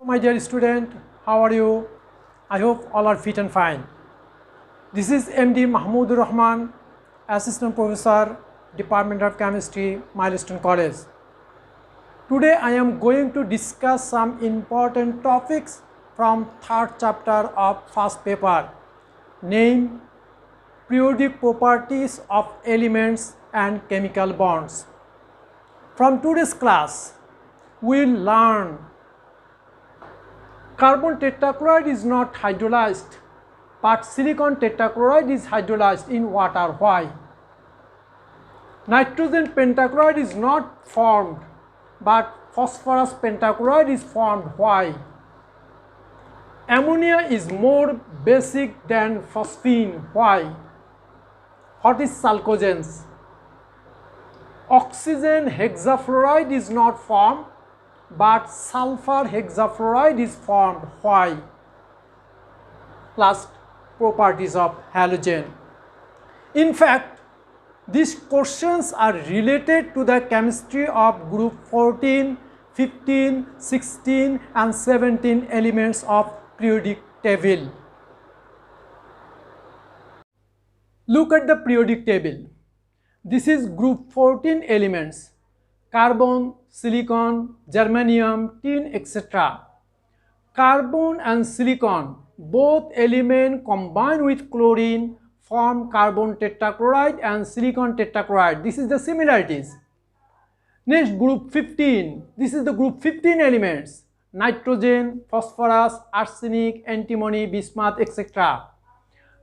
my dear student, how are you? I hope all are fit and fine. This is MD Mahmoodur Rahman, Assistant Professor, Department of Chemistry, Milestone College. Today I am going to discuss some important topics from third chapter of first paper, named Periodic Properties of Elements and Chemical Bonds. From today's class, we will learn carbon tetrachloride is not hydrolyzed, but silicon tetrachloride is hydrolyzed in water. Why? Nitrogen pentachloride is not formed, but phosphorus pentachloride is formed. Why? Ammonia is more basic than phosphine. Why? What is chalcogens? Oxygen hexafluoride is not formed, but sulfur hexafluoride is formed. Why? Last, properties of halogen. In fact, these questions are related to the chemistry of group 14, 15, 16 and 17 elements of periodic table. Look at the periodic table. This is group 14 elements: carbon, silicon, germanium, tin, etc. Carbon and silicon, both elements combined with chlorine form carbon tetrachloride and silicon tetrachloride. This is the similarities. Next, group 15. This is the group 15 elements: nitrogen, phosphorus, arsenic, antimony, bismuth, etc.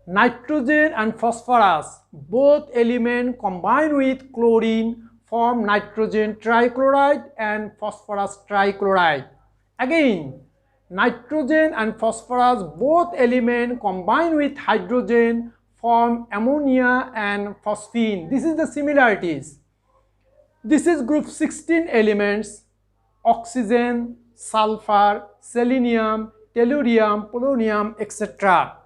Nitrogen and phosphorus, both elements combined with chlorine form nitrogen trichloride and phosphorus trichloride. Again, nitrogen and phosphorus, both elements combined with hydrogen form ammonia and phosphine. This is the similarities. This is group 16 elements: oxygen, sulfur, selenium, tellurium, polonium, etc.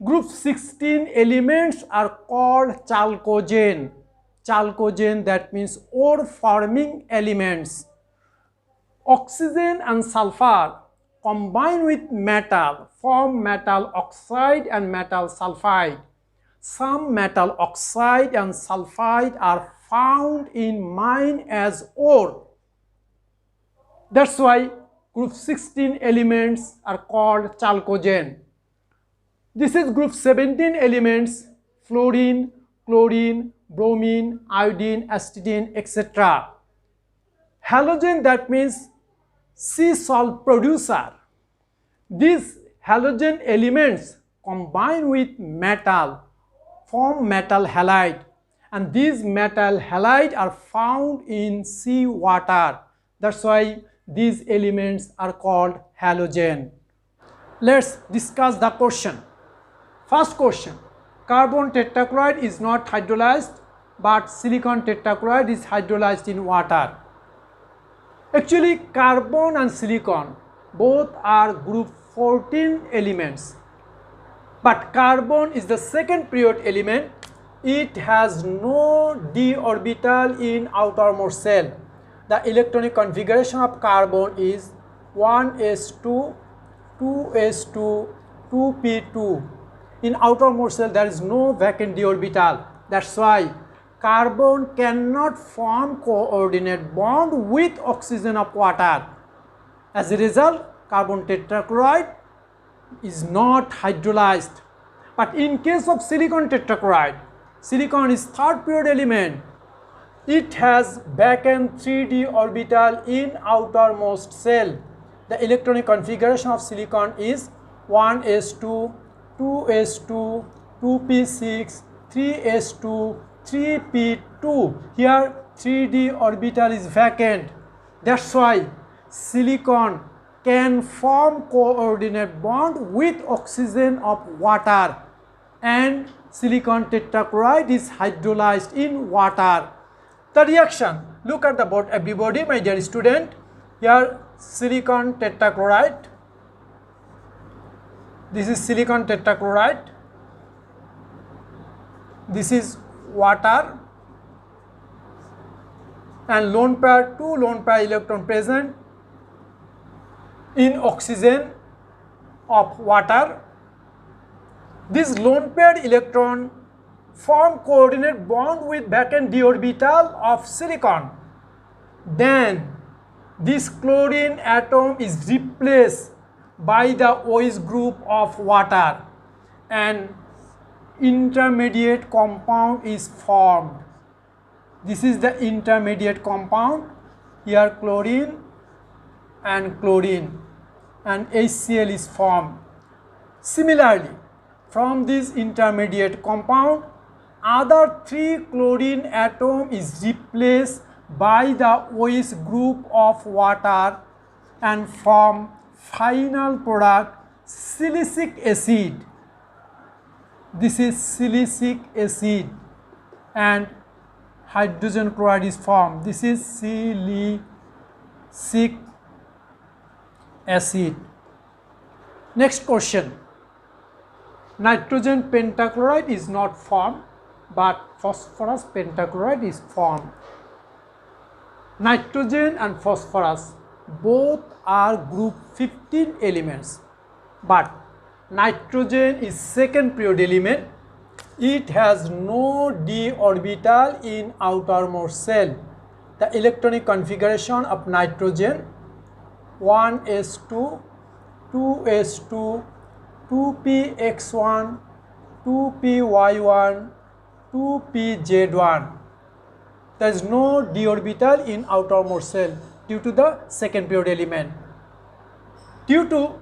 Group 16 elements are called chalcogen. Chalcogen, that means ore forming elements. Oxygen and sulfur combine with metal form metal oxide and metal sulfide. Some metal oxide and sulfide are found in mine as ore. That's why group 16 elements are called chalcogen. This is group 17 elements: fluorine, chlorine, bromine, iodine, acetylene, etc. Halogen, that means sea salt producer. These halogen elements combine with metal form metal halide, and these metal halide are found in sea water. That's why these elements are called halogen. Let's discuss the question. First question: carbon tetrachloride is not hydrolyzed, but silicon tetrachloride is hydrolyzed in water. Actually, carbon and silicon both are group 14 elements, but carbon is the second period element. It has no d orbital in outermost shell. The electronic configuration of carbon is 1s2, 2s2, 2p2. In outermost shell there is no vacant d orbital. That's why carbon cannot form coordinate bond with oxygen of water. As a result, carbon tetrachloride is not hydrolyzed. But in case of silicon tetrachloride, silicon is third period element. It has vacant 3d orbital in outermost shell. The electronic configuration of silicon is 1s2, 2s2, 2p6, 3s2, 3p2. Here 3d orbital is vacant. That's why silicon can form coordinate bond with oxygen of water, and silicon tetrachloride is hydrolyzed in water. The reaction, look at the everybody, my dear student. Here silicon tetrachloride. This is silicon tetrachloride. This is water, and lone pair, two lone pair electron present. in oxygen of water. This lone pair electron form coordinate bond with vacant d orbital of silicon. Then this chlorine atom is replaced by the OH group of water and intermediate compound is formed. This is the intermediate compound. Here chlorine and HCl is formed. Similarly, from this intermediate compound, other 3 chlorine atom is replaced by the OH group of water and form final product silicic acid. This is silicic acid and hydrogen chloride is formed. This is silicic acid. Next question. Nitrogen pentachloride is not formed, but phosphorus pentachloride is formed. Nitrogen and phosphorus both are group 15 elements, but nitrogen is second period element. It has no d orbital in outermost shell. The electronic configuration of nitrogen 1s2, 2s2, 2px1, 2py1, 2pz1. There is no d orbital in outermost shell due to the second period element. Due to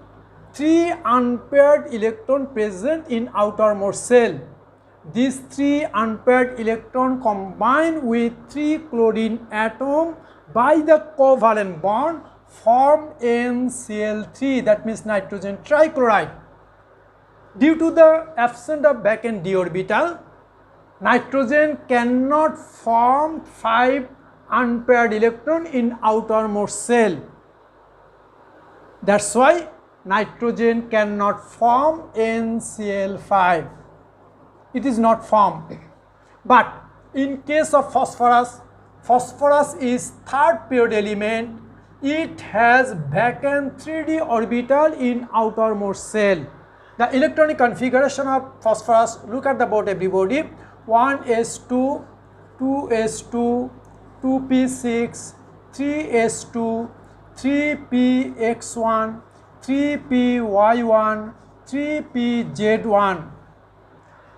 3 unpaired electrons present in outermost shell, these 3 unpaired electrons combine with 3 chlorine atoms by the covalent bond form NCl3, that means nitrogen trichloride. Due to the absence of vacant d orbital, nitrogen cannot form 5 unpaired electrons in outermost shell. That's why nitrogen cannot form NCl5. It is not formed. But in case of phosphorus, phosphorus is third period element. It has vacant 3d orbital in outermost shell. The electronic configuration of phosphorus, look at the board everybody, 1s2, 2s2, 2p6, 3s2, 3px1, 3py1, 3pz1.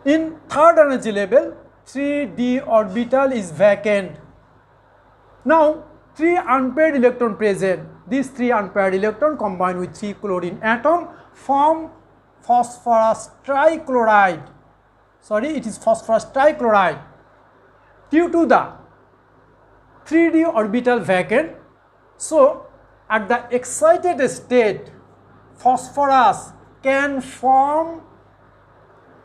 In third energy level, 3d orbital is vacant. Now, 3 unpaired electron present. These 3 unpaired electron combined with 3 chlorine atom form phosphorus trichloride. Sorry, it is phosphorus trichloride. Due to the 3d orbital vacant, so at the excited state, phosphorus can form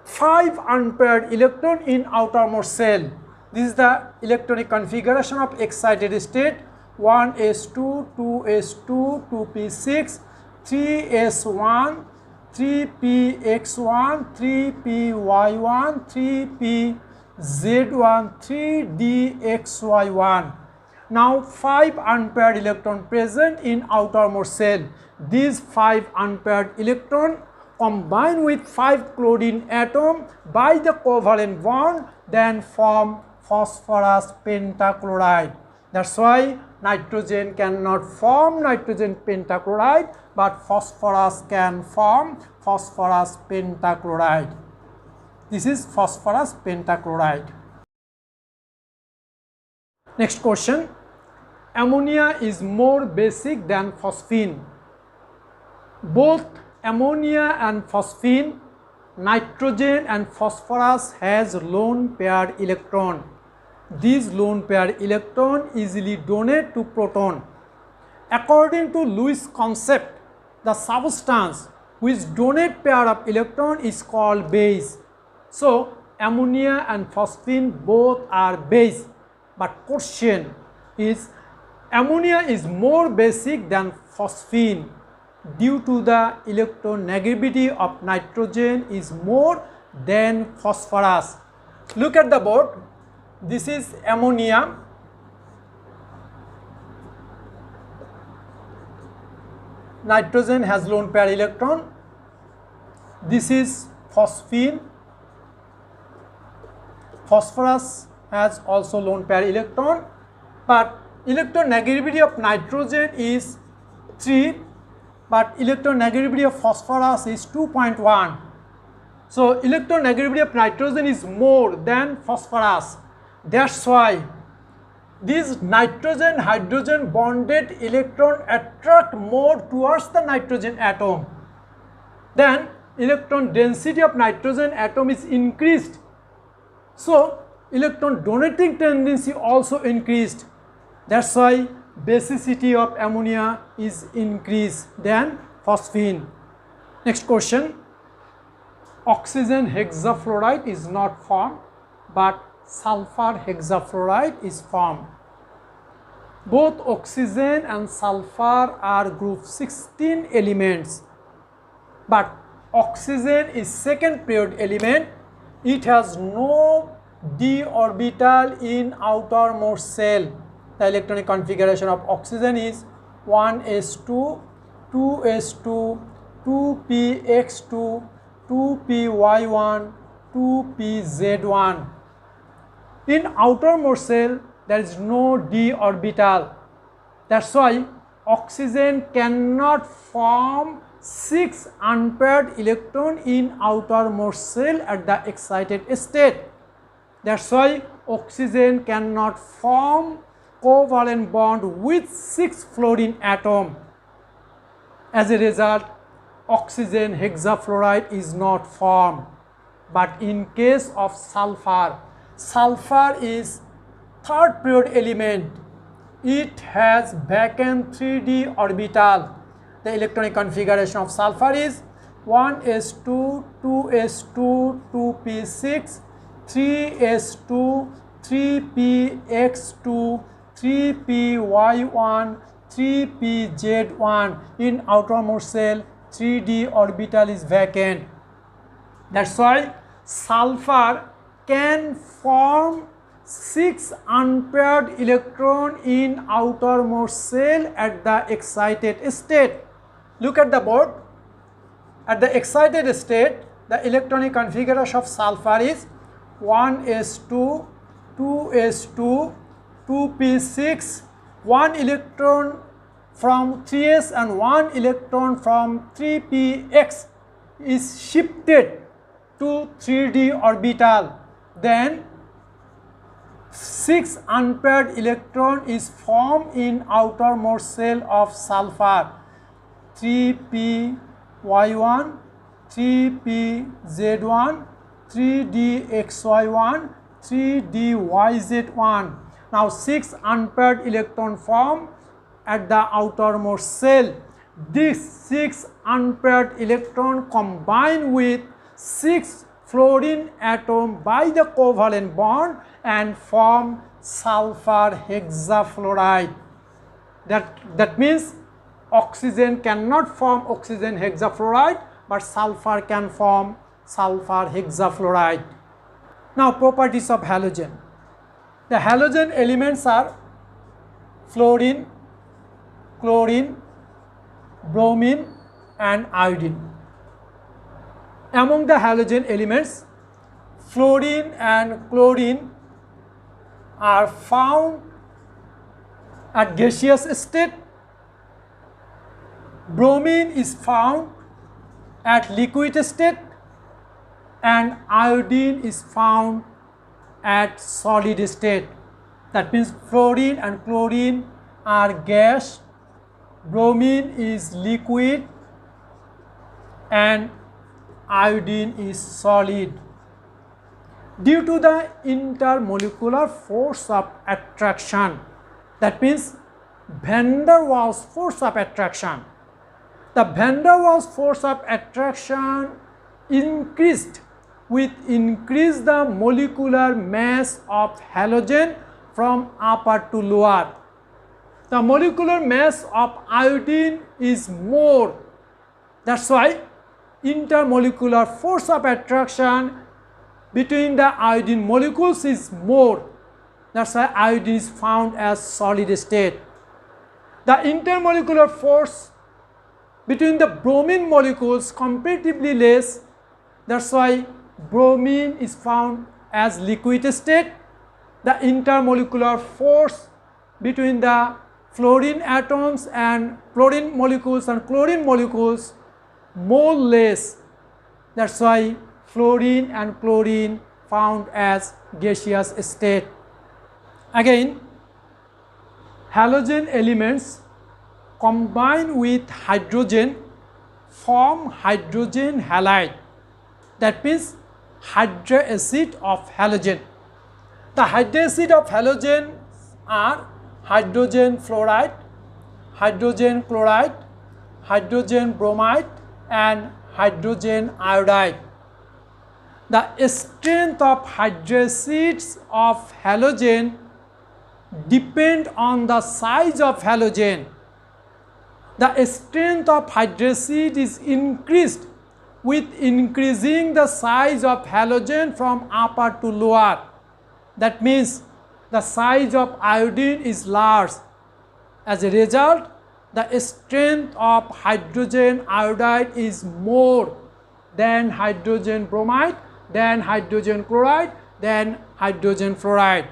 5 unpaired electron in outermost shell. This is the electronic configuration of excited state, 1s2, 2s2, 2p6, 3s1, 3px1, 3py1, 3pz1, 3dxy1. Now 5 unpaired electron present in outermost shell. These 5 unpaired electron combine with 5 chlorine atom by the covalent bond, then form phosphorus pentachloride. That's why nitrogen cannot form nitrogen pentachloride, but phosphorus can form phosphorus pentachloride. This is phosphorus pentachloride. Next question. Ammonia is more basic than phosphine. Both ammonia and phosphine, nitrogen and phosphorus has lone pair electron. These lone pair electron easily donate to proton. According to Lewis concept, the substance which donate pair of electron is called base. So ammonia and phosphine both are base. But question is, ammonia is more basic than phosphine due to the electronegativity of nitrogen is more than phosphorus. Look at the board. This is ammonia. nitrogen has lone pair electron. This is phosphine. Phosphorus has also lone pair electron, but electronegativity of nitrogen is 3, but electronegativity of phosphorus is 2.1. So electronegativity of nitrogen is more than phosphorus. That's why these nitrogen hydrogen bonded electron attract more towards the nitrogen atom. Then electron density of nitrogen atom is increased. So electron donating tendency also increased. That's why basicity of ammonia is increased than phosphine. Next question. Oxygen hexafluoride is not formed, but sulfur hexafluoride is formed. Both oxygen and sulfur are group 16 elements, but oxygen is second period element. It has no d orbital in outermost shell. The electronic configuration of oxygen is 1s2, 2s2, 2px2, 2py1, 2pz1. In outermost shell, there is no d orbital. That's why oxygen cannot form 6 unpaired electron in outermost shell at the excited state. That's why oxygen cannot form covalent bond with 6 fluorine atom. As a result, oxygen hexafluoride is not formed. But in case of sulfur, sulfur is third period element. It has vacant 3d orbital. The electronic configuration of sulfur is 1s2, 2s2, 2p6, 3s2, 3px2, 3py1, 3pz1. In outermost shell, 3d orbital is vacant. That's why sulfur can form 6 unpaired electron in outermost shell at the excited state. Look at the board. At the excited state, the electronic configuration of sulfur is 1s2, 2s2, 2p6, 1 electron from 3s and 1 electron from 3px is shifted to 3d orbital. Then 6 unpaired electron is formed in outermost shell of sulfur. 3py1, 3pz1, 3dxy1, 3dyz1. Now 6 unpaired electron form at the outermost shell. These 6 unpaired electron combine with 6 fluorine atom by the covalent bond and form sulfur hexafluoride. That means oxygen cannot form oxygen hexafluoride, but sulfur can form sulfur hexafluoride. Now properties of halogen. The halogen elements are fluorine, chlorine, bromine and iodine. Among the halogen elements, fluorine and chlorine are found at gaseous state. Bromine is found at liquid state and iodine is found at solid state. That means fluorine and chlorine are gas, bromine is liquid and iodine is solid. Due to the intermolecular force of attraction, that means van der Waals force of attraction, the van der Waals force of attraction increased with increase the molecular mass of halogen from upper to lower. The molecular mass of iodine is more. That's why intermolecular force of attraction between the iodine molecules is more. That's why iodine is found as solid state. The intermolecular force between the bromine molecules comparatively less. That's why bromine is found as liquid state. The intermolecular force between the fluorine atoms and fluorine molecules and chlorine molecules more less. That's why fluorine and chlorine found as gaseous state. Again, halogen elements combine with hydrogen form hydrogen halide. That means hydroacid of halogen. The hydroacid of halogen are hydrogen fluoride, hydrogen chloride, hydrogen bromide and hydrogen iodide. The strength of hydroacids of halogen depend on the size of halogen. The strength of hydroacid is increased with increasing the size of halogen from upper to lower. That means the size of iodine is large. As a result, the strength of hydrogen iodide is more than hydrogen bromide, than hydrogen chloride, than hydrogen fluoride.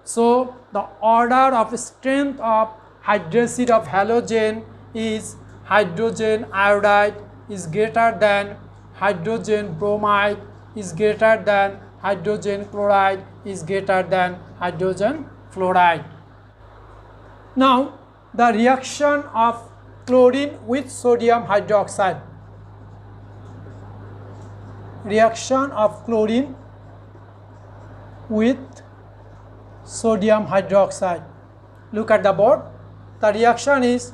So the order of strength of hydroacid of halogen is hydrogen iodide is greater than hydrogen bromide is greater than hydrogen chloride is greater than hydrogen fluoride. Now the reaction of chlorine with sodium hydroxide. Reaction of chlorine with sodium hydroxide. Look at the board. The reaction is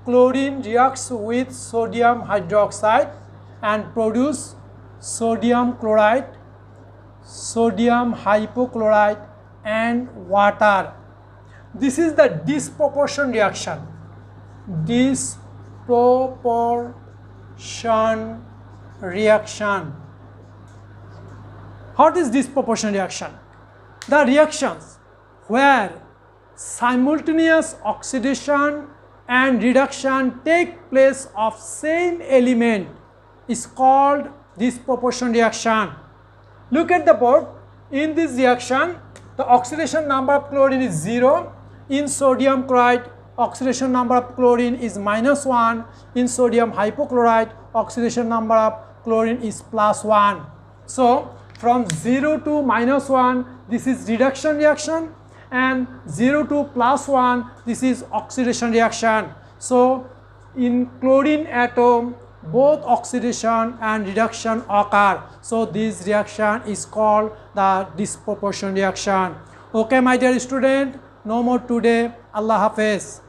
chlorine reacts with sodium hydroxide and produce sodium chloride, sodium hypochlorite and water. This is the disproportion reaction. Disproportion reaction. What is disproportion reaction? The reactions where simultaneous oxidation and reduction take place of same element is called disproportion reaction. Look at the board. In this reaction, the oxidation number of chlorine is 0. In sodium chloride, oxidation number of chlorine is -1. In sodium hypochlorite, oxidation number of chlorine is +1. So from 0 to -1, this is reduction reaction, and 0 to +1, this is oxidation reaction. So in chlorine atom, both oxidation and reduction occur. So this reaction is called the disproportion reaction. Okay, my dear student, no more today. Allah Hafiz.